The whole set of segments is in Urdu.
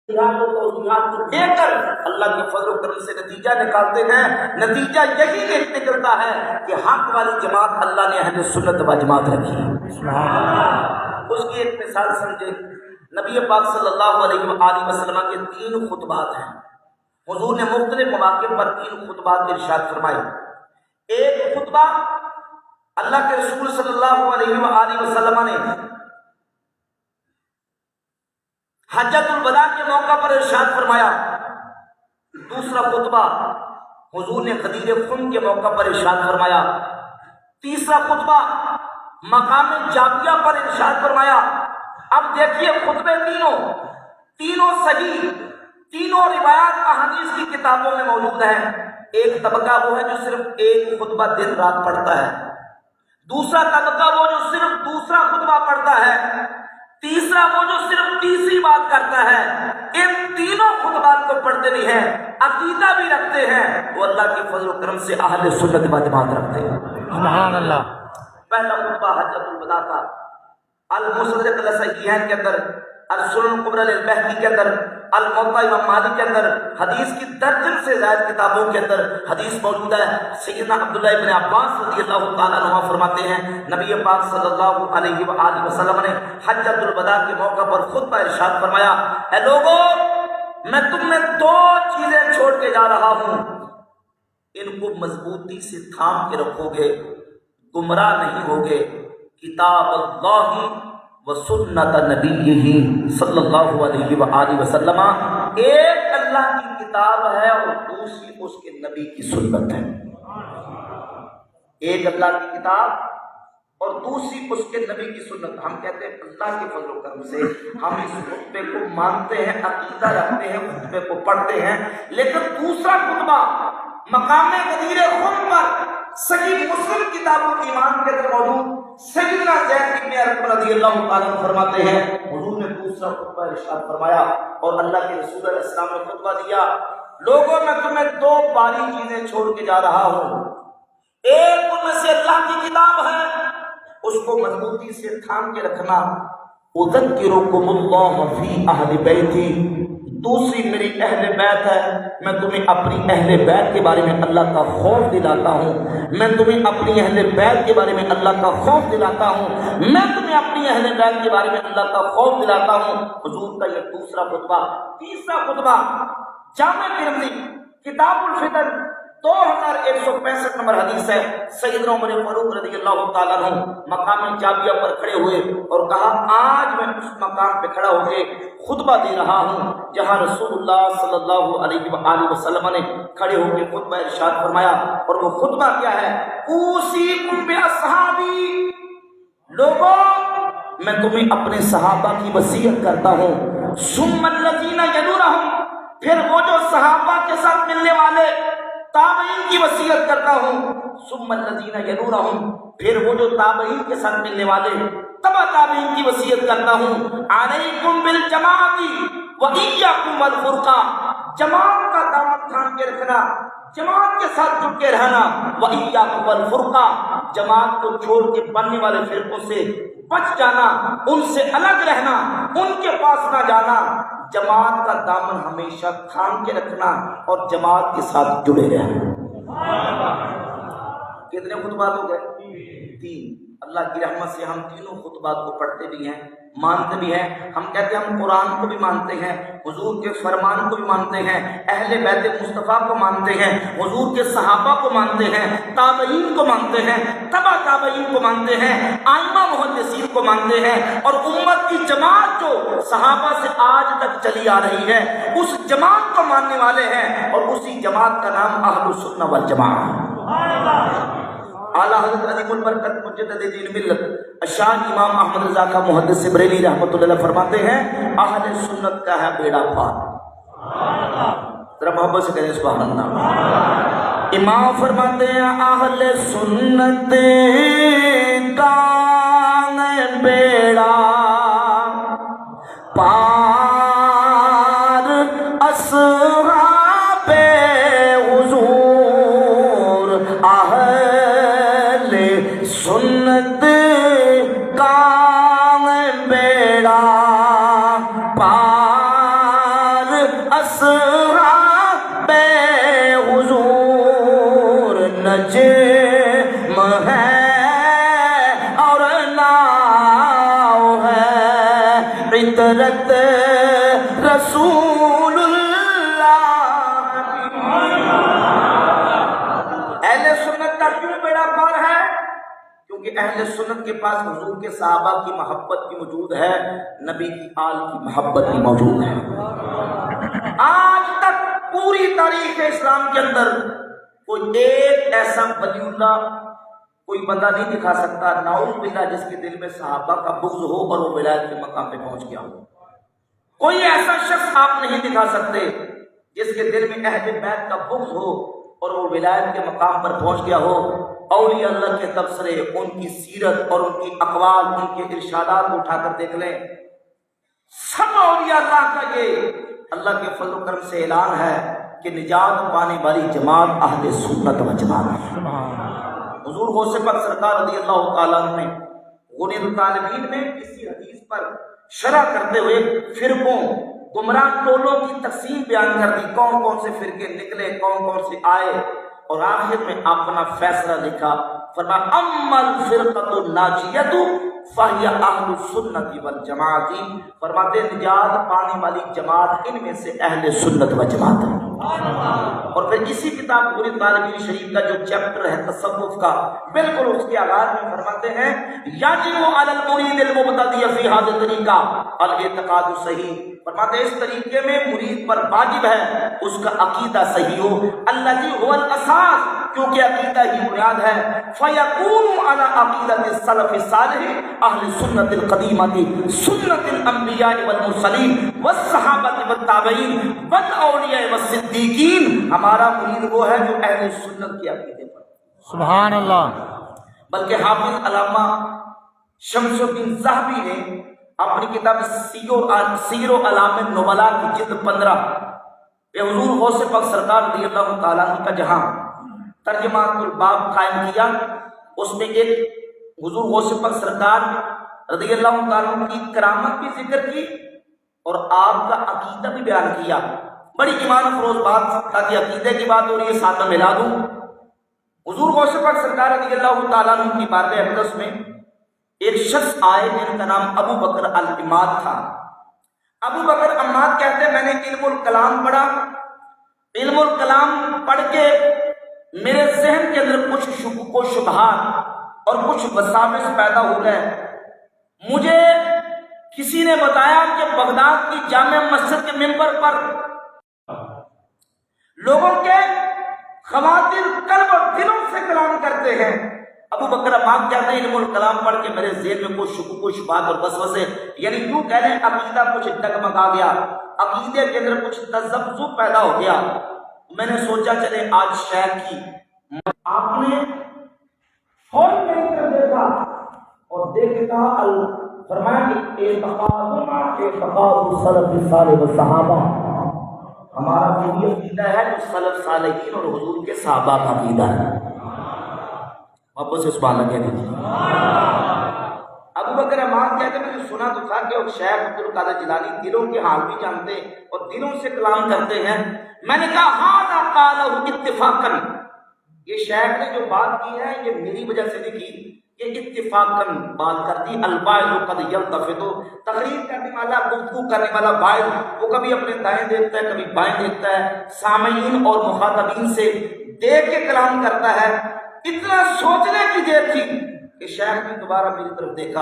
کو لے کر اللہ کے فضل و کرم سے نتیجہ نکالتے ہیں. نتیجہ یہی نکلتا ہے کہ حق والی جماعت اللہ نے اہل سنت و جماعت رکھی ہے. اس کی ایک مثال سمجھے. نبی پاک صلی اللہ علیہ وآلہ وسلم کے 3 خطبات ہیں. حضور نے مختلف مواقع پر 3 خطبات ارشاد فرمائے. ایک خطبہ اللہ کے رسول صلی اللہ علیہ وآلہ وسلم نے حجۃ الوداع کے موقع پر ارشاد فرمایا. دوسرا خطبہ حضور نے غدیر خم کے موقع پر ارشاد فرمایا. تیسرا خطبہ مقام جابیہ پر ارشاد فرمایا. اب دیکھیے خطبے تینوں صحیح، تینوں روایات احادیث کی کتابوں میں موجود ہیں. ایک طبقہ وہ ہے جو صرف ایک خطبہ دن رات پڑھتا ہے. دوسرا طبقہ وہ جو صرف دوسرا خطبہ پڑھتا ہے. تیسرا وہ جو صرف تیسری بات کرتا ہے. ان تینوں خطبات کو پڑھتے بھی ہیں، عقیدہ بھی رکھتے ہیں، وہ اللہ کے فضل و کرم سے اہل سنت و جماعت رکھتے ہیں. سبحان اللہ. پہلا خطبہ حجۃ الوداع کا المسند الصحیحین کے اندر، السنن الکبری للبیہقی کے اندر، الموطا امام مالک کے اندر، حدیث کی درجن سے زائد کتابوں کے اندر حدیث موجود ہے. سیدنا عبداللہ ابن عباس رضی اللہ تعالیٰ عنہ فرماتے ہیں نبی پاک صلی اللہ علیہ وآلہ وسلم نے حجۃ الوداع کے موقع پر خطبہ ارشاد فرمایا. اے لوگو، میں تم میں 2 چیزیں چھوڑ کے جا رہا ہوں، ان کو مضبوطی سے تھام کے رکھو گے، گمراہ نہیں ہوگے. کتاب اللہ و سنت نبیہ صلی اللہ علیہ وآلہ وسلم. ایک اللہ کی کتاب ہے اور دوسری اس کے نبی کی سنت ہے. ایک اللہ کی کتاب اور دوسری اس کے نبی کی سنت. ہم کہتے ہیں اللہ کے فضل و کرم سے ہم اس خطبے کو مانتے ہیں، عقیدہ رکھتے ہیں، خطبے کو پڑھتے ہیں. لیکن دوسرا خطبہ مقام غدیر خم پر صحیح مسلم کتابوں کی ایمان کے اندر موجود سیدنا زید بن ارقم رضی اللہ تعالیٰ عنہ فرماتے ہیں حضور نے دوسرا خطبہ ارشاد فرمایا اور اللہ کے رسول علیہ السلام نے خطبہ دیا. لوگوں میں تمہیں 2 باری چیزیں چھوڑ کے جا رہا ہوں. ایک ان میں سے اللہ کی کتاب ہے، اس کو مضبوطی سے تھام کے رکھنا. اذکرکم اللہ فی اہل بیتی. دوسری میری اہل بیت ہے، میں تمہیں اپنی اہل بیت کے بارے میں اللہ کا خوف دلاتا ہوں. میں تمہیں اپنی اہل بیت کے بارے میں اللہ کا خوف دلاتا ہوں. میں تمہیں اپنی اہل بیت کے بارے میں اللہ کا خوف دلاتا ہوں. حضور کا یہ دوسرا خطبہ. تیسرا خطبہ جامع ترمذی کتاب الفتن 2165 نمبر حدیث ہے. سیدنا عمر فاروق رضی اللہ تعالیٰ عنہ مقام جابیہ پر کھڑے ہوئے اور کہا آج میں اس مقام پہ کھڑا ہو کے خطبہ دے رہا ہوں جہاں رسول اللہ صلی اللہ علیہ وآلہ وسلم نے کھڑے ہو کے خطبہ ارشاد فرمایا. اور وہ خطبہ کیا ہے؟ اوصیکم باصحابی. لوگوں، میں تمہیں اپنے صحابہ کی وصیت کرتا ہوں. ثم الذین یلونہم. پھر وہ جو صحابہ کے ساتھ ملنے والے تابعین کی وصیت کرتا ہوں. ثم الذین یلونہم. پھر وہ جو تابعین کے ساتھ ملنے والے تبع تابعین کی وصیت کرتا ہوں. علیکم بالجماعت وإیاکم والفرقہ. جماعت کا دامن تھام کے رکھنا، جماعت کے ساتھ جڑ کے رہنا. وإیاکم والفرقہ. جماعت کو چھوڑ کے بننے والے فرقوں سے بچ جانا، ان سے الگ رہنا، ان کے پاس نہ جانا. جماعت کا دامن ہمیشہ تھام کے رکھنا اور جماعت کے ساتھ جڑے رہنا. کتنے خطبات ہو گئے؟ 3. اللہ کی رحمت سے ہم تینوں خطبات کو پڑھتے بھی ہیں، مانتے بھی ہیں. ہم کہتے ہیں ہم قرآن کو بھی مانتے ہیں، حضور کے فرمان کو بھی مانتے ہیں، اہل بیت مصطفیٰ کو مانتے ہیں، حضور کے صحابہ کو مانتے ہیں، تابعین کو مانتے ہیں، تبع تابعین کو مانتے ہیں، ائمہ محدثین کو مانتے ہیں. اور امت کی جماعت جو صحابہ سے آج تک چلی آ رہی ہے اس جماعت کو ماننے والے ہیں اور اسی جماعت کا نام اہل السنہ والجماعت ہے. اعلیٰ حضرت عظیم البرکت مجدد دین ملت شان امام احمد رضا کا محدث بریلی رحمۃ اللہ علیہ فرماتے ہیں اہل سنت کا ہے بیڑا پار. ذرا محبت سے کہیں سبحان اللہ. امام فرماتے ہیں اہل سنت کا بیڑا پار اصحاب حضور. اہل سنت کا بیڑا پار اصحاب حضور نجم ہے اور ناؤ ہے، عطرت رسول اللہ۔ اہل سنت کا کیوں بیڑا پار ہے؟ کیونکہ اہل سنت کے پاس حضور کے صحابہ کی محبت بھی موجود ہے، نبی کی آل کی محبت بھی موجود ہے۔ آج تک پوری تاریخ اسلام کے اندر کوئی ایک ایسا ولی اللہ کوئی بندہ نہیں دکھا سکتا نعوذ باللہ جس کے دل میں صحابہ کا بغض ہو اور وہ ولایت کے مقام پہ پہنچ گیا ہو۔ کوئی ایسا شخص آپ نہیں دکھا سکتے جس کے دل میں اہل بیت کا بغض ہو اور وہ ولایت کے مقام پر پہنچ گیا ہو۔ اولیاء اللہ کے تبصرے، ان کی سیرت اور ان کی اقوال، ان کے ارشادات کو اٹھا کر دیکھ لیں، سب اولیاء اللہ کا یہ اللہ کے فضل و کرم سے اعلان ہے کہ نجات پانے والی جماعت اہل سنت و جماعت ہے۔ حضور غوث پاک سرکار رضی اللہ تعالیٰ عنہ نے غنیۃ الطالبین میں اسی حدیث پر شرح کرتے ہوئے فرقوں، گمراہ ٹولوں کی تقسیم بیان کر دی، کون کون سے فرقے نکلے، کون کون سے آئے، اور آخر میں اپنا فیصلہ لکھا، فرمایا اما الفرقۃ الناجیۃ فہی اہل السنت والجماعت، فرماتے نجات پانے والی جماعت ان میں سے اہل سنت و جماعت ہے۔ اور پھر اسی کتاب غنیۃ الطالبین شریف کا جو چیپٹر ہے تصوف کا، بالکل اس کے آغاز میں فرماتے ہیں یجب علی المرید المبتدی فی ھذا الطریقہ الاعتقاد الصحیح، فرماتے ہیں اس طریقے میں مرید پر واجب ہے اس کا عقیدہ صحیح ہو، الذی هو الاساس، کیونکہ عقیدہ ہی بنیاد ہے، فیکون علی عقیدۃ السلف الصالح اہل سنت القدیمۃ سنت الانبیاء والمرسلین والصحابہ والتابعین والاولیاء والصدیقین، ہمارا مرید وہ ہے جو اہل سنت کے عقیدے پر۔ سبحان اللہ۔ بلکہ حافظ علامہ شمس الدین ذہبی نے اپنی کتاب سیر و اعلام النبلاء کی جلد 15 پہ حضور غوث پاک سرکار رضی اللہ تعالیٰ عنہ کا جہاں ترجمہ الباب قائم کیا، اس میں ایک حضور غوث پاک سرکار رضی اللہ تعالیٰ عنہ کی کرامت بھی ذکر کی اور آپ کا عقیدہ بھی بیان کیا۔ بڑی ایمان افروز بات، تاکہ عقیدے کی بات ہو رہی ہے ساتھ میں ملا دوں، حضور غوث پاک سرکار رضی اللہ تعالیٰ عنہ کی بارگاہ اقدس میں ایک شخص آئے جن کا نام ابو بکر العماد تھا۔ ابو بکر عماد کہتے ہیں میں نے علم الکلام پڑھا، علم الکلام پڑھ کے میرے ذہن کے اندر کچھ شکوک و شبہات اور کچھ وساوس پیدا ہو گئے۔ مجھے کسی نے بتایا کہ بغداد کی جامع مسجد کے ممبر پر لوگوں کے خواتین قلب اور دلوں سے کلام کرتے ہیں۔ ابو بکر عماد کہتے ہیں علم الکلام پڑھ کے میرے ذہن میں کچھ شکوک و شبہات اور وسوسے، یعنی یوں کہہ لیں عقیدہ کچھ ڈگمگا گیا، عقیدے کے اندر کچھ تذبذب پیدا ہو گیا۔ میں نے سوچا چلے آج شیخ کی آپ نے فوراً میری طرف دیکھا اور دیکھ کے کہا فرمایا کہ اعتقادنا اعتقاد السلف الصالح والصحابہ، ہمارا جو عقیدہ ہے جو سلف صالحین اور حضور کے صحابہ کا عقیدہ ہے۔ واپس اس بات لگے دیجیے۔ ابو بکر عماد کہتے ہیں میں نے سنا تو تھا کہ شیخ عبد القادر جیلانی دلوں کے حال بھی جانتے اور دلوں سے کلام کرتے ہیں۔ میں نے کہا ھذا قالہ اتفاقاً، یہ شیخ نے جو بات کی ہے یہ میری وجہ سے نہیں کی، یہ اتفاقاً بات کر دی۔ الواعظ قد یلتفت، تقریر کرنے والا، گفتگو کرنے والا واعظ وہ کبھی اپنے دائیں دیکھتا ہے کبھی بائیں دیکھتا ہے، سامعین اور مخاطبین سے دیکھ کے کلام کرتا ہے۔ اتنا سوچنے کی دیر تھی کہ شیخ نے دوبارہ میری طرف دیکھا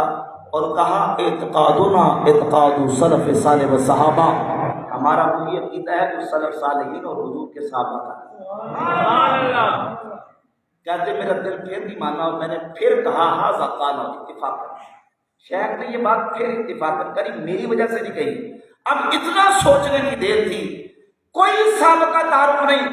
اور کہا اعتقادنا اعتقاد سلف صالح و صحابہ، ہمارا وہی عقیدہ ہے جو سلف صالحین اور حضور کے صحابہ کا۔ کہتے میرا دل پھر نہیں مانا اور میں نے پھر کہا ھذا قال اتفاقا، شیخ نے یہ بات پھر اتفاقا کری، میری وجہ سے نہیں کہی۔ اب اتنا سوچنے کی دیر تھی، کوئی سابقہ تعارف نہیں،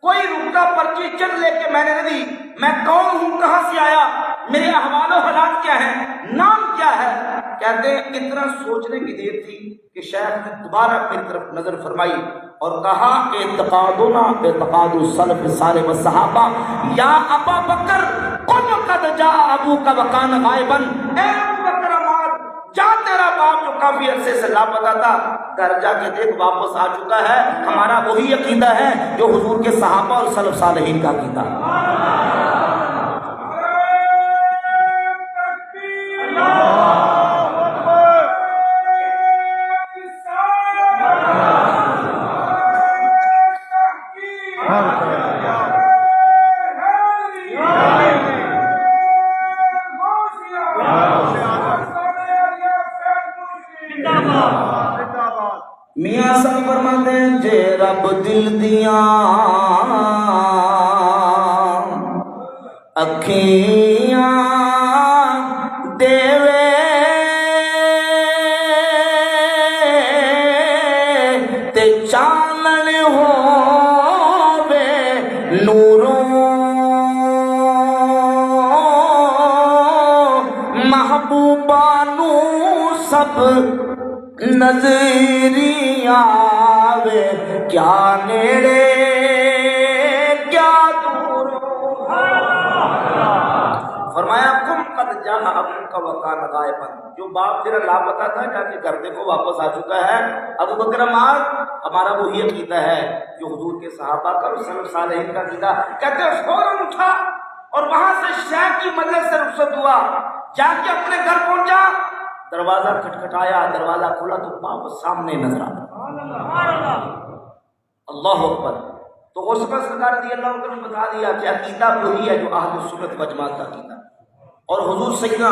کوئی رکا پرچی چٹ لے کے میں نے نہیں دی، میں کون ہوں، کہاں سے آیا، میرے احوال و حالات کیا ہیں، نام کیا ہے۔ کہتے ہیں اتنا سوچنے کی دیر تھی کہ شیخ نے دوبارہ میری طرف نظر فرمائی اور کہا اعتقادنا اعتقاد السلف الصالح والصحابہ یا ابا بکر قم قد جاء ابوک وکان غائبا، اے ابو بکر عماد جا تیرا باپ جو کافی عرصے سے لاپتہ تھا گھر جا کے دیکھ واپس آ چکا ہے. ہمارا وہی عقیدہ ہے جو حضور کے صحابہ اور سلف صالحین کا عقیدہ. میاں سب فرماتے ہیں جے رب دل دیاں اکھیاں دیوے تے چانن ہووے نوروں محبوبانو سب نظری آوے کیا نیڑے کیا دور. فرمایا کم قد جا ابو کا وکان غائبا. جو باپ تیرا لاپتہ تھا جا کے گھر دیکھو واپس آ چکا ہے. ابو بکر عمار ہمارا وہی عقیدہ ہے جو حضور کے صحابہ کا اور سلف صالحین کا عقیدہ. کہتے ہیں فوراً اٹھا اور وہاں سے شیخ کی مجلس سے رخصت ہوا. جا کے اپنے گھر پہنچا, دروازہ کھٹکھٹایا, دروازہ کھلا تو باپ سامنے نظر آیا. اللہ اکبر. تو غوث سرکار رضی اللہ عنہ نے بتا دیا کہ عقیدہ وہی ہے جو اہل سنت و جماعت کا عقیدہ. اور حضور سیدنا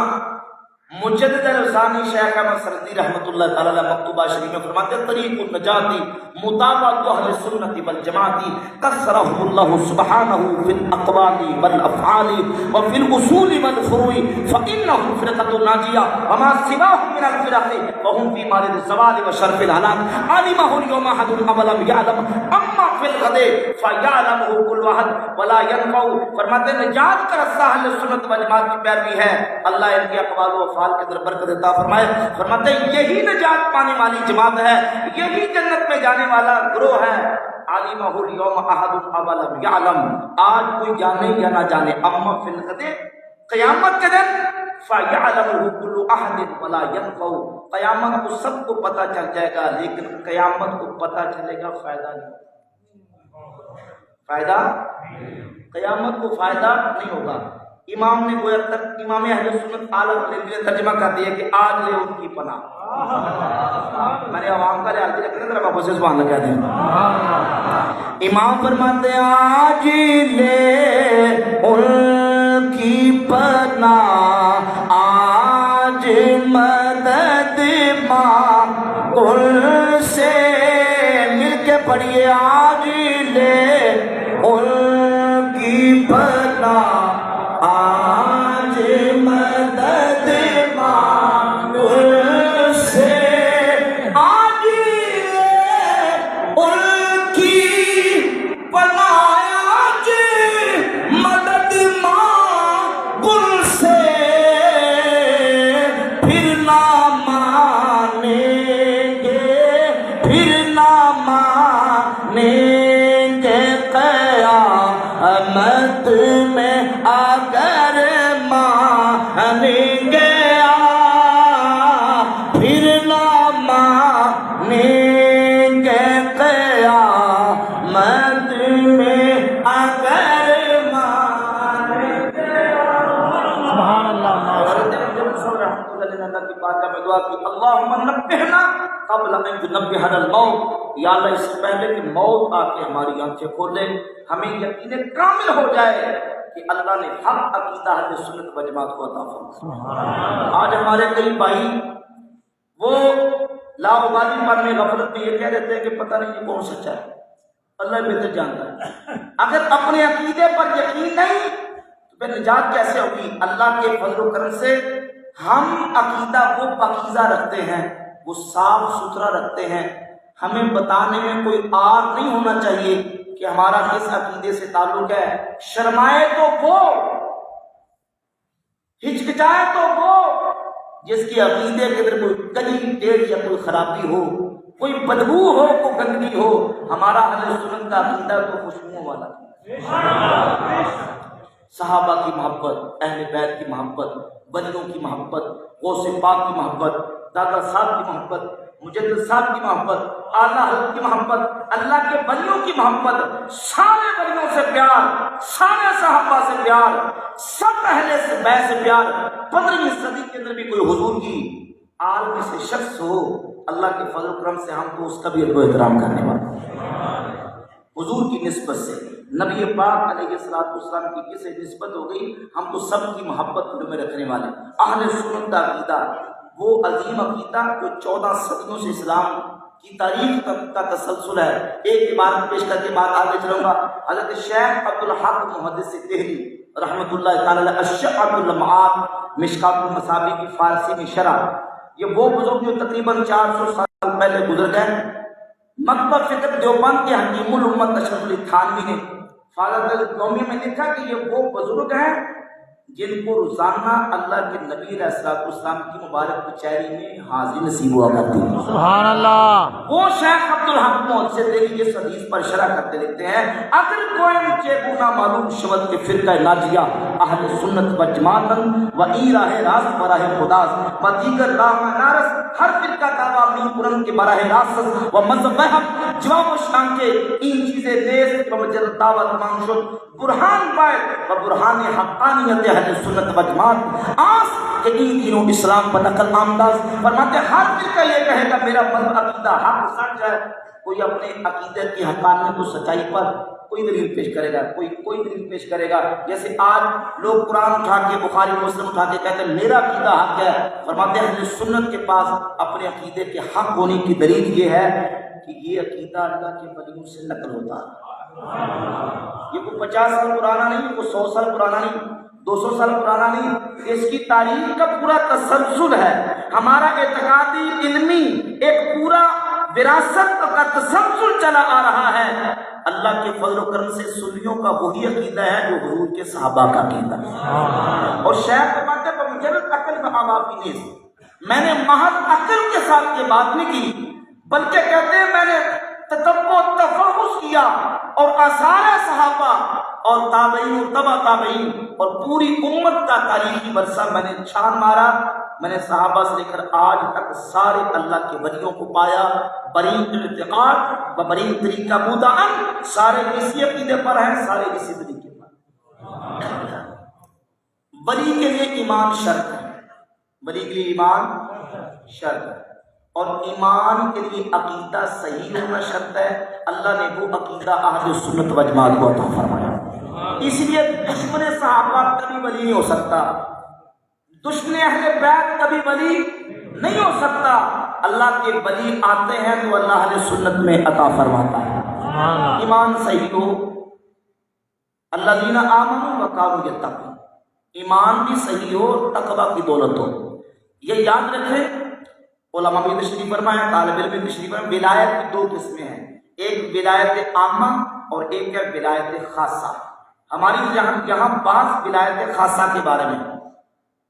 مجدد الثانی شیخ احمد سندی رحمۃ اللہ تعالی علیہ مکتوبہ شریف میں فرماتے ہیں طریق النجاتی مطابقت اہل سنت والجماعت کثرهم اللہ سبحانہ فی الاقوال والافعال وفی الاصول والفروع فانهم فرقۃ ناجیہ وما سواهم من الفرق وهم في مارد الزوال وشرف الهلاك علمه اليوم احد ولم يعلم اما في الغد فيعلمه كل واحد ولا ينفع. فرماتے ہیں نجات کا راستہ اہل سنت والجماعت کی پیروی ہے. اللہ ان کے اقوال و افعال کے در برکت عطا فرمائے. فرماتے ہیں یہی نجات پانے والی جماعت ہے, یہی جنت میں جانے والا گروہ ہے. علمہ اليوم احد ولم يعلم. آج کوئی جانے یا نہ جانے, اما فی الغد قیامت کے دن فَيَعْلَمُهُ كُلُّ أَحَدٍ وَلَا يَنْفَعُ. قیامت کو سب کو پتہ چل جائے گا لیکن قیامت کو پتہ چلے گا فائدہ نہیں. فائدہ قیامت کو فائدہ نہیں ہوگا. امام نے گویا تک امام اہل سنت عالم نے ترجمہ کر دیا کہ آج لے ان کی پناہ. میں نے عوام کا لحاظ رکھنا ذرا واپس سے سبحان اللہ کہہ دیں. امام فرماتے ہیں آج لے ان کی پناہ, آج مدد مانگ ان سے. مل کے پڑھیے آج لے ان کی پناہ, آج مدد مانگ ان سے. آج ان کی پناہ, آج مدد مانگ ان سے. پھر نہ مانیں گے, پھر نہ مانیں گے قیامت میں اگر مانیں گے. پھر نہ مانیں گے قیامت میں اگر مانیں گے. سبحان اللہ. اللہ کی بارگاہ میں دعا کی اللہم نبہنا قبل ان ینبہنا الموت. یا اللہ اس سے پہلے کہ موت آ کے ہماری آنکھیں کھول دے, ہمیں یقین کامل ہو جائے کہ اللہ نے حق عقیدہ اہل سنت و جماعت کو عطا فرمایا. آج ہمارے کئی بھائی وہ لاابالی پر میں غفلت میں یہ کہہ دیتے ہیں کہ پتہ نہیں یہ کون سچا ہے, اللہ بہتر جانتا ہے. اگر اپنے عقیدے پر یقین نہیں تو پھر نجات کیسے ہوگی؟ اللہ کے فضل و کرم سے ہم عقیدہ کو پاکیزہ رکھتے ہیں, وہ صاف ستھرا رکھتے ہیں. ہمیں بتانے میں کوئی آر نہیں ہونا چاہیے کہ ہمارا کس عقیدے سے تعلق ہے. شرمائے تو وہ, ہچکچائے تو وہ جس کی عقیدے کے اندر کوئی کجی ٹیڑھ یا کوئی خرابی ہو, کوئی بدبو ہو, کوئی گندگی ہو. ہمارا اہل سنت کا عقیدہ تو خوشبو والا ہے. صحابہ کی محبت, اہل بیت کی محبت, ولیوں کی محبت, غوث پاک کی محبت, دادا صاحب کی محبت، مجدد صاحب کی محبت، اعلیٰ حضرت کی محبت، اللہ کے ولیوں کی محبت، سارے ولیوں سے پیار، سارے صحابہ سے پیار، سب اہل بیت سے پیار۔ 15ویں صدی کے اندر بھی کوئی حضور کی آل میں سے شخص ہو، اللہ کے فضل و کرم سے ہم تو اس کا بھی ادب و احترام کرنے والے۔ حضور کی نسبت سے نبی پاک علیہ السلام کی کیسے نسبت ہو گئی، ہم تو سب کی محبت دل میں رکھنے والے۔ اہل سنت کا عقیدہ، وہ عظیم عقیدہ جو 14 صدیوں سے اسلام کی تاریخ کا تسلسل ہے۔ ایک عبارت پیش کر کے بعد آگے چلوں گا۔ حضرت شیخ عبدالحق محدث دہلی رحمۃ اللہ تعالی علیہ الشعب اللمعات مشکات المصابیح کی فارسی میں شرح، یہ وہ بزرگ جو تقریباً 400 سال پہلے گزر گئے۔ مکتب فکر دیوبند کے حکیم الامت اشرف علی تھانوی نے فاضل قومی میں لکھا کہ یہ وہ بزرگ ہیں جن کو روزانہ اللہ کے نبی علیہ السلام کی مبارک کچہری میں حاضری نصیب ہوا کرتی ہے۔ سبحان اللہ۔ وہ شیخ عبدالحق محدث دہلی اس حدیث پر شرح کرتے لکھتے ہیں، اگر کوئی چیگونا معلوم شود کے فرقہ ناجیہ اہل سنت و جماعتن و ای راہ راست براہ خداست و دیگر راہ نارس، ہر فرقہ دعویٰ می قرآن کے براہ راست و مذہب حق جواب و شان کے این چیزیں دیس و مجرد دعوت مان شد برہان باید و برہان حقانیت اہل سنت و جماعت آس کہ این دینوں اسلام پر نقل آمداز فرماتے ہر فرقہ یہ کہے گا میرا مذہب عقیدہ حق سچ ہے، کوئی اپنے عقیدے کی حقانیت و سچائی پر کوئی دلیل پیش کرے گا، کوئی دلیل پیش کرے گا۔ جیسے آج لوگ قرآن اٹھا کے بخاری مسلم اٹھا کے کہتے ہیں میرا عقیدہ حق ہے، فرماتے ہیں اہل سنت کے پاس اپنے عقیدے کے حق ہونے کی دلیل یہ ہے کہ یہ عقیدہ اللہ کے ولیوں سے نقل ہوتا ہے۔ یہ کوئی 50 سال پرانا نہیں، کوئی 100 سال پرانا نہیں، 200 سال پرانا نہیں، اس کی تاریخ کا پورا تسلسل ہے۔ ہمارا اعتقادی علمی ایک پورا وراثت کا تسلسل چلا آ رہا ہے۔ اللہ کے فضل و کرم سے سنیوں کا وہی عقیدہ ہے جو حضور کے صحابہ کا عقیدہ ہے۔ اور شیخ فرماتے ہیں بمجرد عقل و عوامی نیز، میں نے محض عقل کے ساتھ یہ بات نہیں کی، بلکہ کہتے ہیں میں نے تتبع تفحص کیا اور آثار صحابہ اور تابعین و تبع تابعین اور پوری امت کا تاریخی ورثہ میں نے چھان مارا۔ میں نے صحابہ سے لے کر آج تک سارے اللہ کے ولیوں کو پایا، برین اعتقاد و برین طریقہ مودعن، سارے اسی عقیدے پر ہیں، سارے اسی طریقے پر۔ ولی کے لیے ایمان شرط ہے، ولی کے لیے ایمان شرط ہے، اور ایمان کے لیے عقیدہ صحیح ہونا شرط ہے۔ اللہ نے وہ عقیدہ اہل سنت و جماعت کو عطا فرمایا، اس لیے دشمن صحابہ کبھی ولی نہیں ہو سکتا، دشمن اہل بیت کبھی ولی نہیں ہو سکتا۔ اللہ کے ولی آتے ہیں تو اللہ اہل سنت میں عطا فرماتا ہے۔ ایمان صحیح ہو، الذین آمنوا وکانوا یتقون، ایمان بھی صحیح ہو، تقوی کی دولت ہو۔ یہ یاد رکھیں، علماء بھی تشریف فرمائیں، طالب علم بھی تشریف فرمائیں، ولایت کی 2 قسمیں ہیں، ایک ولایت عامہ اور ایک ہے ولایت خاصہ۔ ہماری یہاں بات ولایت خاصہ کے بارے میں۔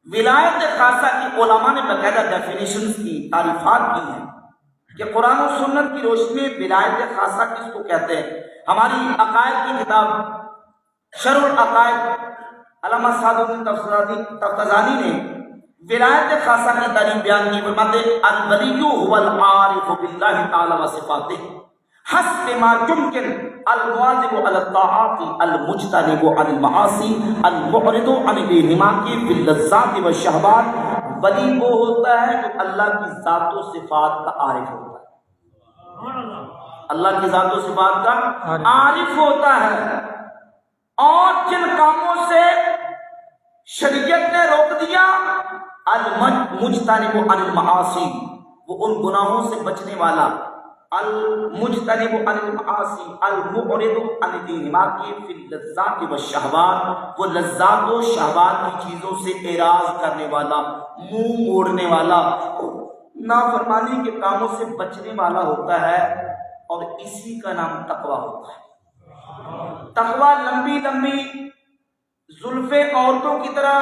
ولایت خاصہ کی علماء نے باقاعدہ ڈیفینیشنز کی، تعریفات کی ہیں کہ قرآن و سنت کی روشنی میں ولایت خاصہ کس کو کہتے ہیں۔ ہماری عقائد کی کتاب شرح العقائد علامہ سعد الدین تفتزانی نے ولایت خاصہ کی تعریف بیان کی، فرماتے الولی هو العارف باللہ تعالی و صفاتہ حسب ما يمكن الواظب على الطاعات المجتنب عن المعاصی المعرض عن الانہماک في اللذات والشہوات۔ ولی وہ ہوتا ہے جو اللہ کی ذات و صفات کا عارف ہوتا ہے، اللہ کی ذات و صفات کا عارف ہوتا ہے، اور جن کاموں سے شریعت نے روک دیا المجتنب عن المعاصی، وہ ان گناہوں سے بچنے والا، المجتنب عن المعاصی المعرض عن الانہماک فی اللذات والشہوات، وہ لذات و شہوات کی چیزوں سے اعراض کرنے والا، منہ موڑنے والا، نافرمانی کے کاموں سے بچنے والا ہوتا ہے، اور اسی کا نام تقویٰ ہوتا ہے۔ تقویٰ لمبی لمبی زلفیں عورتوں کی طرح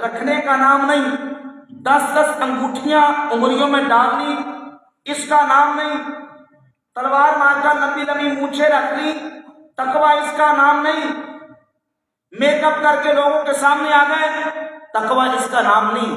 رکھنے کا نام نہیں، 10 انگوٹھیاں انگلیوں میں ڈالنی اس کا نام نہیں، تلوار مار کر لمبی لمبی مونچھیں رکھ لی تقویٰ اس کا نام نہیں، میک اپ کر کے لوگوں کے سامنے آ گئے تقویٰ اس کا نام نہیں۔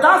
10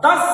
10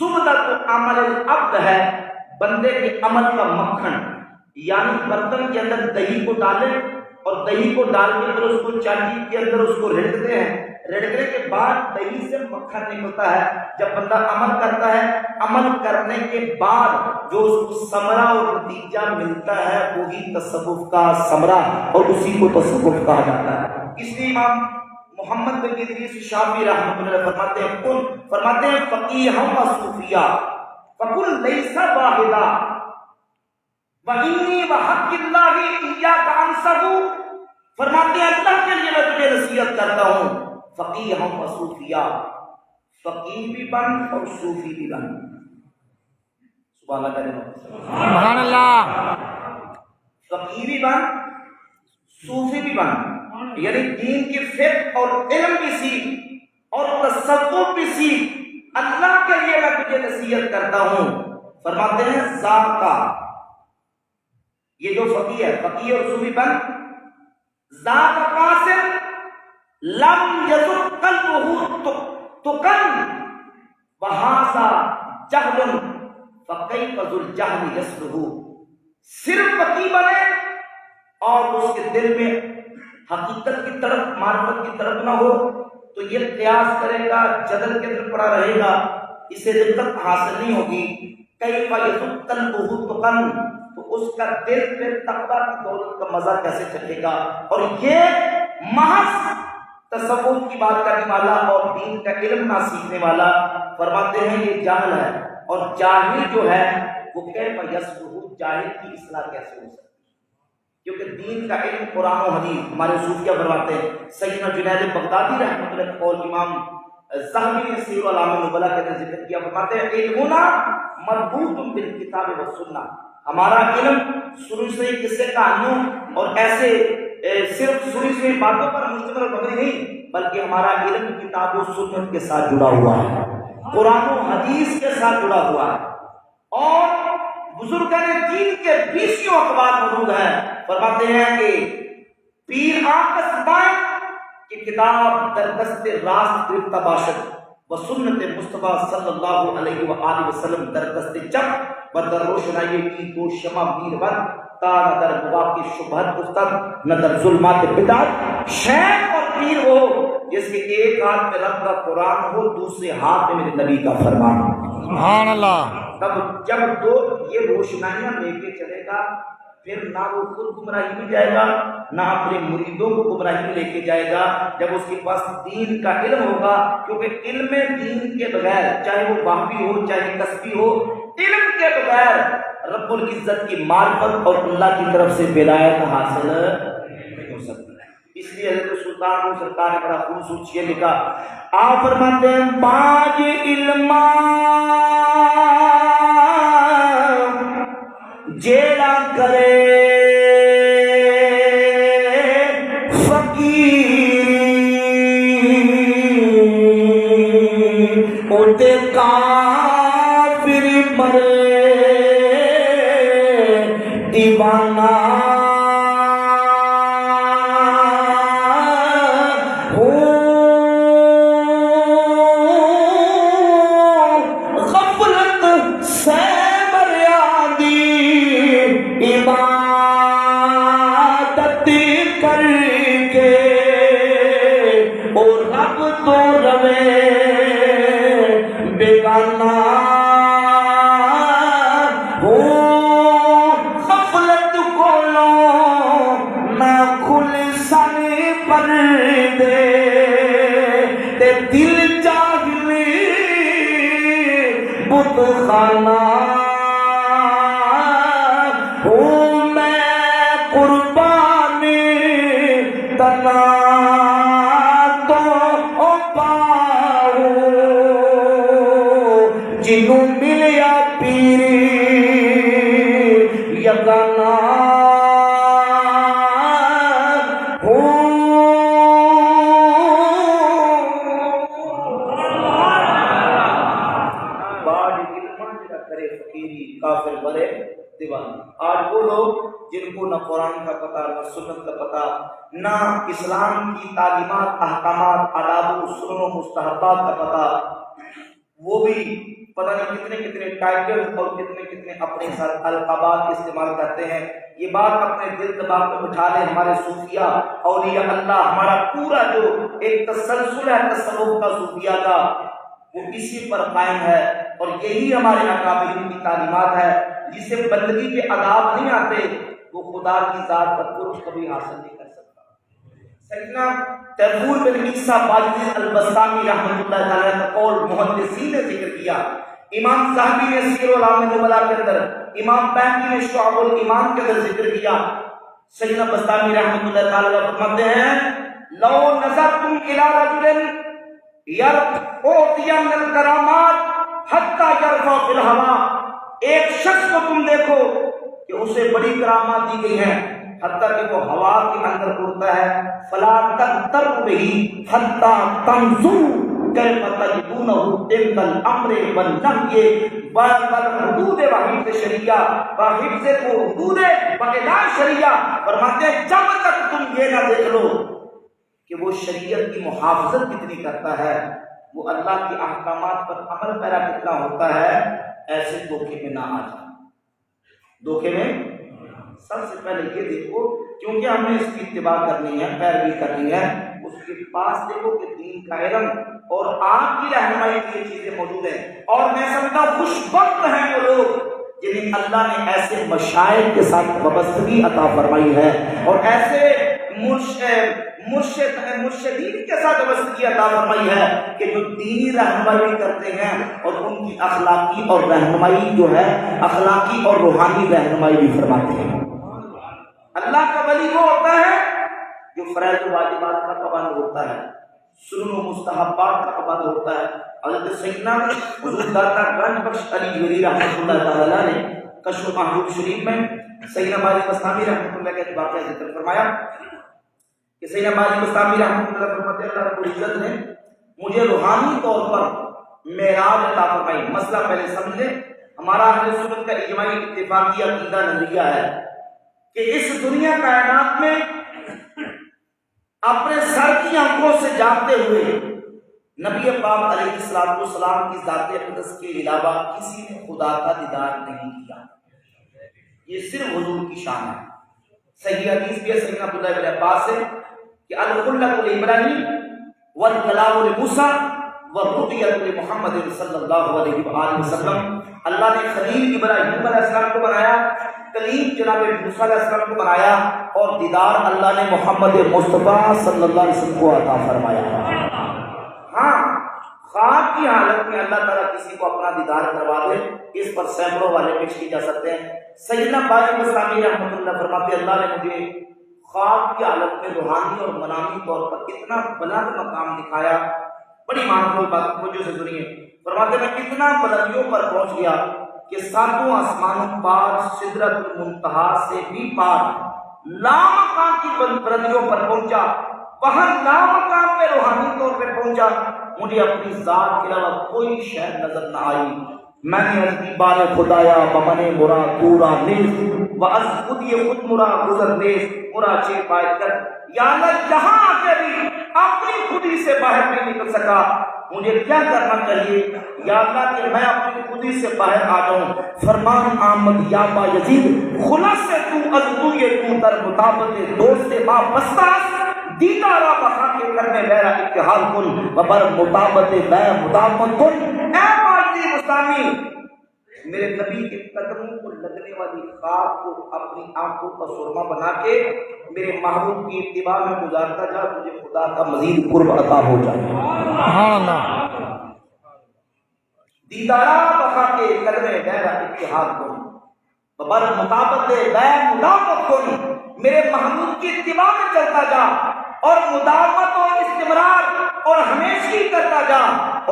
زبدۃ عمل العبد ہے بندے کے عمل کا مکھن، یعنی برتن کے اندر دہی کو ڈالیں اور دہی کو ڈال کے پھر اس کو چاندی کے اندر اس کو رڑکتے ہیں، رڑکنے کے بعد دہی سے مکھن نکلتا ہے۔ جب بندہ عمل کرتا ہے، عمل کرنے کے بعد جو اس کو ثمرہ اور نتیجہ ملتا ہے وہی تصوف کا ثمرہ اور اسی کو تصوف کہا جاتا ہے۔ اس لیے امام محمد بن ادریس شافعی رحمۃ اللہ فرماتے ہیں فقیہ و صوفیہ فقل لیس واحدا وَإِنِّي وَحَقِّ اللَّهِ إِيَّاكَ أَنصَحُ، فرماتے ہیں اللہ کے لیے میں تجھے نصیحت کرتا ہوں فقیہ و صوفیہ، فقیہ بھی بن اور صوفی بھی بن۔ سبحان اللہ، سبحان اللہ۔ فقیہ بھی بن صوفی بھی بن، یعنی دین کی فقہ اور علم بھی سیکھ اور تصوف بھی سیکھ، اللہ کے لیے میں تجھے نصیحت کرتا ہوں۔ فرماتے ہیں ذاکا، یہ جو فقیہ ہے، فقیہ اور صوفی بن، ذاک قاصر لم یذق قلبہ تقن وہذا جہل فکیف ذو الجہل یصلح، صرف فقیہ بنے اور اس کے دل میں حقیقت کی طرف، معرفت کی طرف نہ ہو تو یہ قیاس کرے گا، جدل کے اندر پڑا رہے گا، اسے دقت حاصل نہیں ہوگی۔ کیف یذق قلبہ تقن، تو اس کا دل پھر تقویٰ کی دولت کا مزہ کیسے چکھے گا؟ اور یہ محض تصوف کی بات کرنے والا اور دین کا علم نہ سیکھنے والا فرماتے ہیں یہ جاہل ہے، اور جاہل جو ہے وہ کیف یصلح، جاہل کی اصلاح کیسے ہو سکتی ہے؟ کیونکہ دین کا علم قرآن و حدیث، ہمارے صوفیہ فرماتے ہیں، سیدنا جنید بغدادی رحمۃ اللہ علیہ قول امام ذہبی نے سیر اعلام النبلاء کے اندر ذکر کیا، فرماتے ہیں علمنا مربوط بالکتاب والسنہ، ہمارا علم شروع سے قصے کہانیوں اور ایسے صرف شروع سے باتوں پر مشتمل اور مبنی نہیں، بلکہ ہمارا علم کتاب و سنت کے ساتھ جڑا ہوا ہے، قرآن و حدیث کے ساتھ جڑا ہوا ہے، اور بزرگان دین کے 20 اقوال موجود ہیں۔ فرماتے ہیں کہ پیر آنکھ سبائیں کہ کتاب در دست راست گرفتہ باشد و سنت مصطفیٰ صلی اللہ علیہ وآلہ وسلم در دست چپ و در روشنائی کی دو شمع میر بند تا نہ در مواقع شبہت افتد نہ در ظلمات بدعت، شیخ اور پیر ہو جس کے ایک ہاتھ میں رب کا قرآن ہو، دوسرے ہاتھ میں میرے نبی کا فرمان۔ سبحان اللہ۔ تب جب دو یہ روشنائیاں لے کے چلے گا، پھر نہ وہ خود گمراہی میں جائے گا نہ اپنے مریدوں کو گمراہی میں لے کے جائے گا، جب اس کے پاس دین کا علم ہوگا، کیونکہ علم دین کے بغیر، چاہے وہ وہابی ہو چاہے کسبی ہو، علم کے بغیر رب العزت کی معرفت اور اللہ کی طرف سے ولایت حاصل نہیں ہو سکتی۔ اس لیے حضرت سلطان سرکار نے بڑا خوبصورت شعر لکھا، آپ فرماتے ہیں باج علم جیڑا کرے فقیر اتے کافر مرے دیوانہ خانہ ہوں میں قربانی تنا تو پاؤں جنوں ملیا پیری یگانا کافر بڑے دیوانے۔ آج وہ لوگ جن کو نہ قرآن کا پتہ نہ سنت کا پتہ نہ اسلام کی تعلیمات، احکامات، آداب و سنن و مستحبات کا پتہ، وہ بھی پتہ نہیں کتنے کتنے ٹائٹل اور کتنے کتنے اپنے ساتھ القابات استعمال کرتے ہیں. یہ بات اپنے دل دماغ میں بٹھا لیں ہمارے صوفیہ اولیاء اللہ. ہمارا پورا جو ایک تسلسل ہے تصوف کا صوفیہ کا وہ اسی پر قائم ہے اور یہی ہمارے اکابرین کی تعلیمات ہے. جسے بندگی کے آداب نہیں آتے وہ خدا کی ذات کا قرب کبھی حاصل نہیں کر سکتا. سیدنا تیمور بن عیسیٰ باجلی البسطامی رحمۃ اللہ تعالیٰ کا قول محدثین نے ذکر کیا. امام ذہبی نے سیر اعلام نبلاء کے اندر، امام بہقی نے شعب الایمان کے اندر ذکر کیا. سیدنا بسطامی رحمۃ اللہ تعالیٰ فرماتے ہیں لو نظرتم الی رجل یرفع من الکرامات حتی یرفع فی الہوا، ایک شخص کو تم دیکھو کہ اسے بڑی کرامات دی گئی ہیں حتیٰ کہ وہ ہوا کے اندر اڑتا ہے. فلا تغتر به حتى تنظروا كيف تجدونه تلك الامر والنهي والحدود وحفظ شریعہ وحفظ حدود واعلان شریعہ. فرماتے ہیں جب تک تم یہ نہ دیکھ لو کہ وہ شریعت کی محافظت کتنی کرتا ہے، وہ اللہ کے احکامات پر عمل پیرا کتنا ہوتا ہے، ایسے دھوکے میں نہ آ جائے. دھوکے میں سب سے پہلے یہ دیکھو، کیونکہ ہم نے اس کی اتباع کرنی ہے، پیروی کرنی ہے، اس کے پاس دیکھو کہ دین کا علم اور آپ کی رہنمائی کی چیزیں موجود ہیں. اور میں سمجھتا ہوں خوش بخت ہیں وہ لوگ جنہیں اللہ نے ایسے مشائخ کے ساتھ وابستگی عطا فرمائی ہے اور ایسے مرشدین کے ساتھ وابستگی عطا فرمائی ہے کہ جو دینی رہنمائی کرتے ہیں اور ان کی اخلاقی اور رہنمائی جو ہے اخلاقی اور روحانی رہنمائی بھی فرماتے ہیں. اللہ کا ولی وہ ہوتا ہے جو فرائض و واجبات کا پابند ہوتا ہے، سنن و مستحبات کا پابند ہوتا ہے. حضرت سیدنا حضور داتا گنج بخش علی جوہری رحمۃ اللہ تعالیٰ نے کشف محبوب شریف میں سیدنا باجی بسطامی رحمۃ اللہ کا واقعہ ذکر فرمایا کہ سیدنا باجی بسطامی رحمۃ اللہ فرماتے ہیں اللہ رب العزت نے مجھے روحانی طور پر معراج عطا فرمائی. مسئلہ پہلے سمجھ لیں، ہمارا اہل سنت کا اجماعی اتفاقی عقیدہ نظریہ ہے کہ اس دنیا کائنات میں اپنے سر کی آنکھوں سے جانتے ہوئے نبی پاک علیہ السلام کی ذات اقدس کے علاوہ کسی نے خدا کا دیدار نہیں کیا. یہ صرف حضور کی شان ہے. صحیح حدیث بھی ہے سیدنا عبداللہ بن عباس سے کہ الخلۃ لابراہیم والکلام لموسیٰ والرؤیۃ لمحمد صلی اللہ علیہ وآلہ وسلم. اللہ نے خلیل ابراہیم علیہ السلام کو بنایا، کلیم جناب موسیٰ علیہ السلام کو بنایا اور دیدار اللہ نے محمد مصطفیٰ صلی اللہ علیہ وسلم کو عطا فرمایا. ہاں خواب کی حالت میں اللہ تعالیٰ کسی کو اپنا دیدار کروا دے، اس پر سینکڑوں والے پیش کی جا سکتے ہیں. سیدنا باجی بسطامی رحمۃ اللہ فرماتے اللہ نے مجھے خواب کی حالت میں روحانی اور منامی طور پر اتنا بلند مقام دکھایا. بڑی معنی بات مجھے سے سنیے. فرماتے میں اتنا بلندیوں پر پہنچ گیا کہ ساتوں آسمانوں پار سدرۃ المنتہا سے بھی پار لامکان کی بلندیوں پر پہنچا. وہاں لامکان پہ روحانی طور پہ پہنچا. مجھے اپنی ذات کے علاوہ کوئی شے نظر نہ آئی. میں نے بار خدایا بمنے مرا پورا نیز و از خود یہ خود مرا گزر نیز مرا چے پائے کر. یا اللہ یہاں آ کے بھی اپنی خودی سے باہر نہیں نکل سکا. مجھے کیا کرنا چاہیے یا اللہ کہ میں اپنی خودی سے باہر آ جاؤں. فرمان آمد یا با یزید خلص سے تو از تو یہ تو در مطابق دوست ما بستاس دیدارا بخا کے کرنے میرا اتحاد کن وبر مطابق بے مطابق کن. اے باجی بسطامی میرے نبی کے قدموں کو لگنے والی خاک کو اپنی آنکھوں کا سرما بنا کے میرے محبوب کی اتباع میں گزارتا جا، مجھے خدا کا مزید قرب عطا ہو جائے. سبحان اللہ. دیدارا بخا کے کرنے میرا اتحاد کن بر مطابق بے مطابق کن. میرے محبوب کی اتباع میں چلتا جا اور مداومت اور استمرار اور ہمیشگی کرتا جا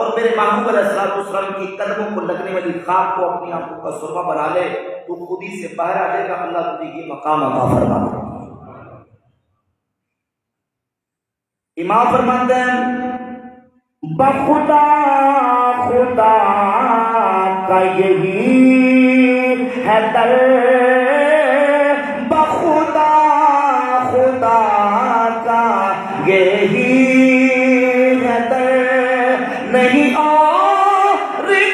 اور میرے محبوب علیہ السلام کی قدموں کو لگنے والی خاک کو اپنی آنکھوں کا سرما بنا لے. تو خودی سے باہر آ جائے گا، اللہ تجھے یہ مقام عطا فرما دے. امام فرماتے ہیں بخدا خدا کا یہی ہے در، بخدا خدا کا یہی ہے در، نہیں اور کوئی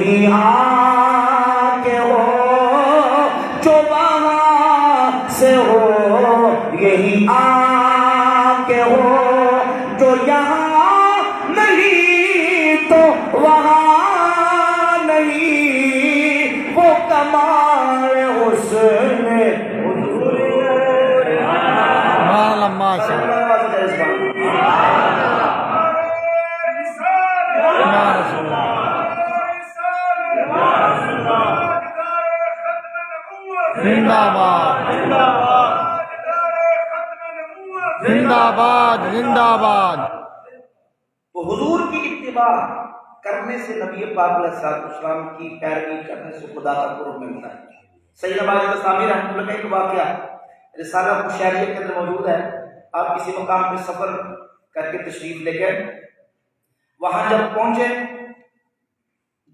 یہی آ کے ہو جو وہاں سے ہو، یہی آ کے ہو جو یہاں نہیں تو وہاں نہیں، وہ کمال حسن حضور زندہ باد زندہ باد زندہ باد۔ تو حضور کی اتباع کرنے سے، نبی پاک علیہ السلام کی پیروی کرنے سے خدا کا قرب ملتا ہے۔ سیدنا باجی بستامی رحمۃ اللہ کا ایک واقعہ رسالہ قشیریہ کے اندر موجود ہے۔ آپ کسی مقام پہ سفر کر کے تشریف لے گئے، وہاں جب پہنچے،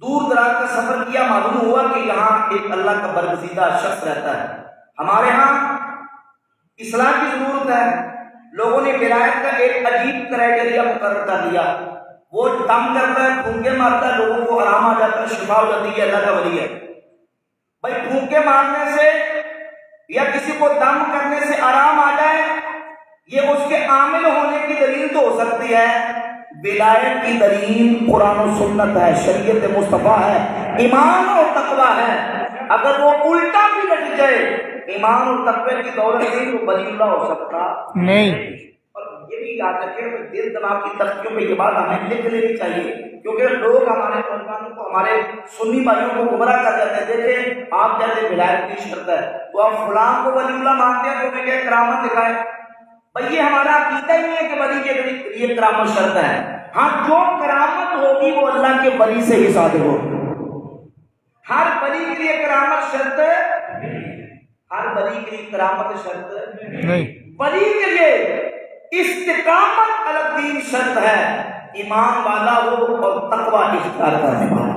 دور دراز کا سفر کیا، معلوم ہوا کہ یہاں ایک اللہ کا برگزیدہ شخص رہتا ہے۔ ہمارے ہاں اصلاح کی ضرورت ہے، لوگوں نے ولایت کا ایک عجیب کرائٹیریا مقرر کر دیا، وہ دم کرتا ہے، پھونکے مارتا ہے، لوگوں کو آرام آ جاتا ہے، شفا ہو جاتی ہے، اللہ کا ولی ہے۔ بھائی پھونکے مارنے سے یا کسی کو دم کرنے سے آرام آ جائے، یہ اس کے عامل ہونے کی دلیل تو ہو سکتی ہے، ولایت کی دلیل قرآن و سنت ہے، شریعت مصطفیٰ ہے، ایمان اور تقویٰ ہے۔ اگر وہ الٹا بھی لٹ جائے، ایمان اور تقوی کی دولت نہیں تو ولی اللہ ہو سکتا نہیں۔ اور یہ بھی یاد رکھیں کہ دل دماغ کی تختیوں پہ یہ بات ہمیں لکھ لینی چاہیے، کیونکہ لوگ ہمارے مسلمانوں کو، ہمارے سنی بھائیوں کو گمراہ کر دیتے ہیں۔ دیکھیں آپ کہتے ہیں ولایت کی شرط ہے، تو آپ فلاں کو ولی اللہ مانتے ہیں تو انہیں کہ کرامت دکھائے۔ بھئی یہ ہمارا عقیدہ ہی نہیں ہے کہ ولی کے یہ کرامت شرط ہے۔ ہاں جو کرامت ہوگی وہ اللہ کے ولی سے ہی صادر ہوگی۔ ہر ولی کے لیے کرامت شرط ہے، ہر ولی کے لیے کرامت شرط نہیں۔ ولی کے لیے استقامت علی الدین شرط ہے، ایمان والا ہو اور تقویٰ اختیار کرنے والا۔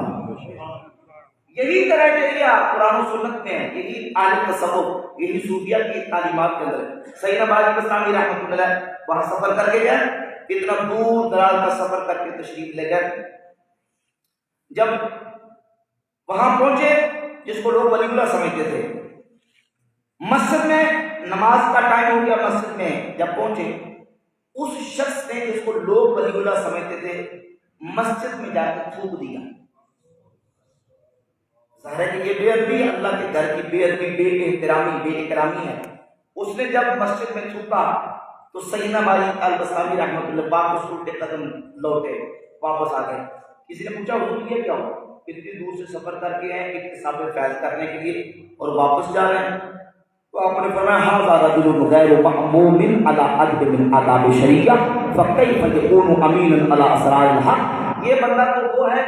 یہی کرائٹیریا قرآن و سنت میں ہے، یہی عالم تصوف، یہی صوفیہ کی تعلیمات کے اندر ہے۔ سیدنا باجی بستامی رحمۃ اللہ وہاں سفر کر کے گئے، اتنا دور دراز کا سفر کر کے تشریف لے گئے۔ جب وہاں پہنچے، جس کو لوگ ولی اللہ سمجھتے تھے، مسجد میں نماز کا ٹائم ہو گیا، مسجد میں جب پہنچے، اس شخص نے جس کو لوگ ولی اللہ سمجھتے تھے مسجد میں جا کے تھوک دیا۔ ظاہر ہے کہ یہ بے ادبی، اللہ کے گھر کی بے ادبی، بے احترامی، بے اکرامی ہے۔ اس نے جب مسجد میں تھوکا تو سیدنا باجی البستامی رحمۃ اللہ واپس الٹے قدم لوٹے، واپس آ گئے۔ کسی نے پوچھا حضور یہ کیا ہو؟ اتنی دور سے سفر کر کے ہیں اکتساب فیض کرنے کے لیے اور واپس جا رہے ہیں؟ تو آپ نے فرمایا ھذا رجل غیر مأمون علی حد من آداب شریعہ فکیف یکون امینا علی اسرار الحق۔ یہ بندہ تو وہ ہے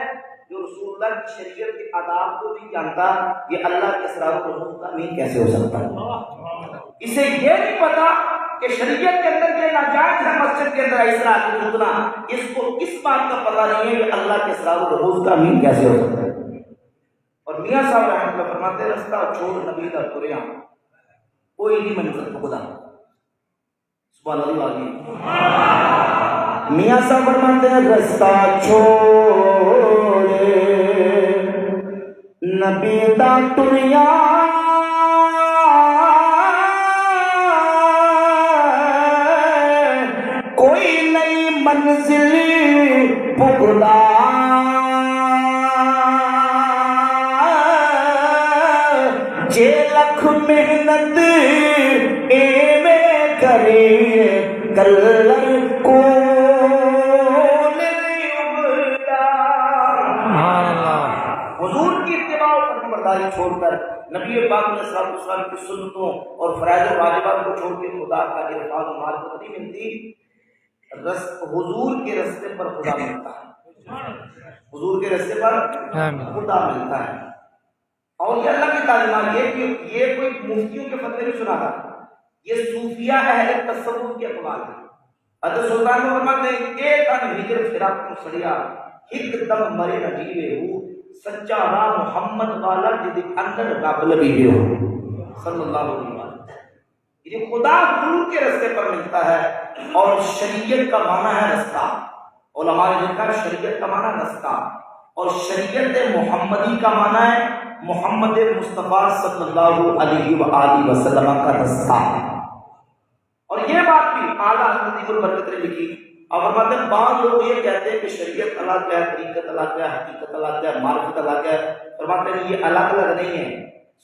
جو رسول اللہ کی شریعت کے آداب کو نہیں جانتا، یہ اللہ کے اسرار و رسوم کا امین کیسے ہو سکتا ہے؟ اسے یہ نہیں پتا کہ شریعت کے اندر یہ ناجائز ہے مسجد کے اندر اس طرح کی رکنا، اس کو اس بات کا پتہ نہیں ہے کہ اللہ کے اسرار و رسوم کا امین کیسے ہو سکتا ہے۔ اور میاں صاحب رحمۃ اللہ فرماتے ہیں رستہ چھوڑ نبی دا تریا کوئی نہیں منزل کو خدا۔ سبحان اللہ علیہ۔ میاں صاحب فرماتے ہیں رستہ چھوڑے نبی دا تریا کوئی نئی منزل پکڑا، جے لکھ محنت ایویں کرے کلر کو نہیں ابھرتا۔ حضور کی اتباع و فرمانبرداری چھوڑ کر، نبی پاک علیہ السلام کی سنتوں اور فرائض و واجبات کو چھوڑ کے خدا کا عرفان و معرفت نہیں ملتی۔ حضور کے رستے پر خدا ملتا ہے، حضور کے رستے پر خدا ملتا ہے۔ اور یہ اللہ کی تعلیمات، یہ کوئی مفتیوں کے فتوے نہیں سنا تھا، یہ صوفیہ اہل تصوف کے اقوال ہیں۔ حضرت سلطان کو فرماتے ہیں ایک ان ہجر فراق کو سڑیا ہک دم مرے نہ جیوے ہو، سچا راہ محمد والا جدی اندر قابل بھی ہو صلی اللہ علیہ وسلم۔ یہ خدا حضور کے رستے پر ملتا ہے، اور شریعت کا معنی ہے رستہ۔ علماء نے لکھا ہے شریعت کا معنی رستہ، اور شریعت محمدی کا معنی ہے محمد مصطفیٰ صلی اللہ علیہ وآلہ وسلم کا رستہ. اور یہ بات بھی اعلیٰ حضرت البرکت نے لکھی. اور فرماتے ہیں بعض لوگ یہ کہتے ہیں کہ شریعت الگ ہے، طریقت الگ ہے، حقیقت الگ ہے، معرفت الگ ہے. فرماتے ہیں یہ الگ الگ نہیں ہے.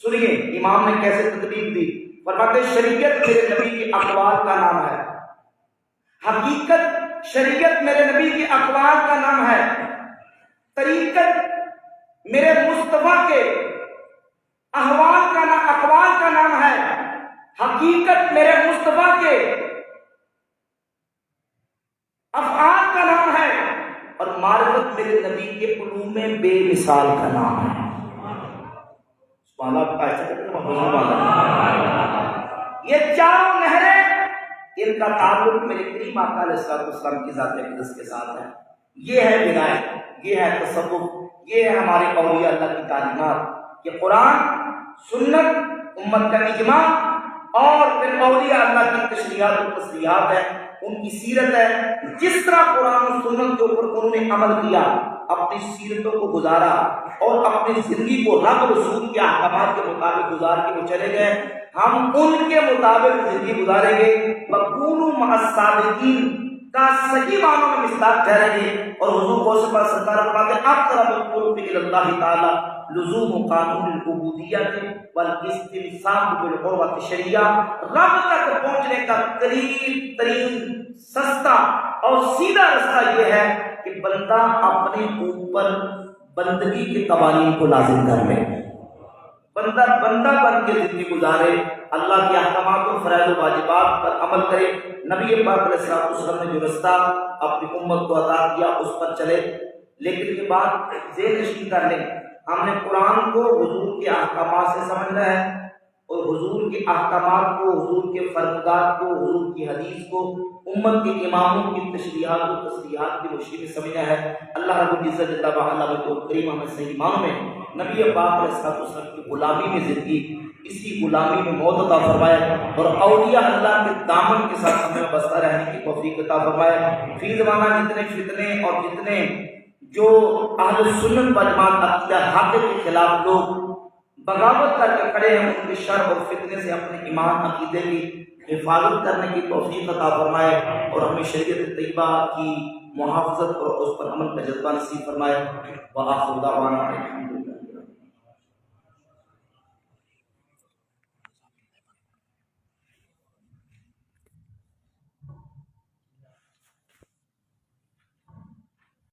سنیے امام نے کیسے تدبیر دی. فرماتے ہیں شریعت میرے نبی کے اقوال کا نام ہے، حقیقت شریعت میرے نبی کے اقوال کا نام ہے، طریقت میرے مصطفیٰ کے اقوال کا نام ہے، حقیقت میرے مصطفیٰ کے افعال کا نام ہے، اور معرفت میرے نبی کے علوم بے مثال کا نام ہے. یہ چاروں نہریں ان کا تعلق میرے کریم آقا علیہ السلام کی ذات اقدس کے ساتھ ہے. یہ ہے ولایت، یہ ہے تصوف، یہ ہے ہمارے اولیاء اللہ کی تعلیمات کہ قرآن، سنت، امت کا اجماع اور پھر اولیاء اللہ کی تشریحات و تصریحات ہے، ان کی سیرت ہے. جس طرح قرآن و سنت کے اوپر انہوں نے عمل کیا، اپنی سیرتوں کو گزارا اور اپنی زندگی کو رب رسول کے احکامات کے مطابق گزار کے وہ چلے گئے، ہم ان کے مطابق زندگی گزاریں گے. وَكُونُوا مَعَ الصَّادِقِينَ کا صحیح معنوں میں مصداق ٹھہریں گے. اور حضور غوث پاک سرکار فرماتے ہیں اقرب القرب الى اللہ تعالی لزوم قانون العبودیت والاستمساک بالعروۃ الشریعہ. رب تک پہنچنے کا قریب ترین، سستا اور سیدھا رستہ یہ ہے کہ بندہ اپنے اوپر بندگی کے قوانین کو لازم کر لے، بندہ بن کے زندگی گزارے، اللہ کے احکامات و فرائض و واجبات پر عمل کرے. نبی پاک علیہ السلام نے جو رستہ اپنی امت کو عطا کیا اس پر چلے. لیکن یہ بات ذہن نشین کر لیں، ہم نے قرآن کو حضور کے احکامات سے سمجھنا ہے اور حضور کے احکامات کو، حضور کے فرمودات کو، حضور کی حدیث کو امت کے اماموں کی تشریحات و تصریحات کی روشنی میں سمجھنا ہے. اللہ رب العزت جل وعلا کو کریم ہمیں صحیح معنوں میں نبی پاک علیہ السلام کی غلامی میں زندگی، اسی غلامی میں موت عطا فرمائے اور اولیاء اللہ کے دامن کے ساتھ ہمیں بستہ رہنے کی توفیق عطا فرمائے. فی زمانہ جتنے فتنے اور جتنے جو اہل سنت و جماعت عقیدہ حق کے خلاف لوگ بغاوت کر کے کھڑے ہیں، ان کے شر اور فتنے سے اپنے ایمان عقیدے کی حفاظت کرنے کی توفیق عطا فرمائے اور ہمیں شریعت طیبہ کی محافظت اور اس پر عمل کا جذبہ نصیب فرمائے. وآخر دعوانا الحمدللہ.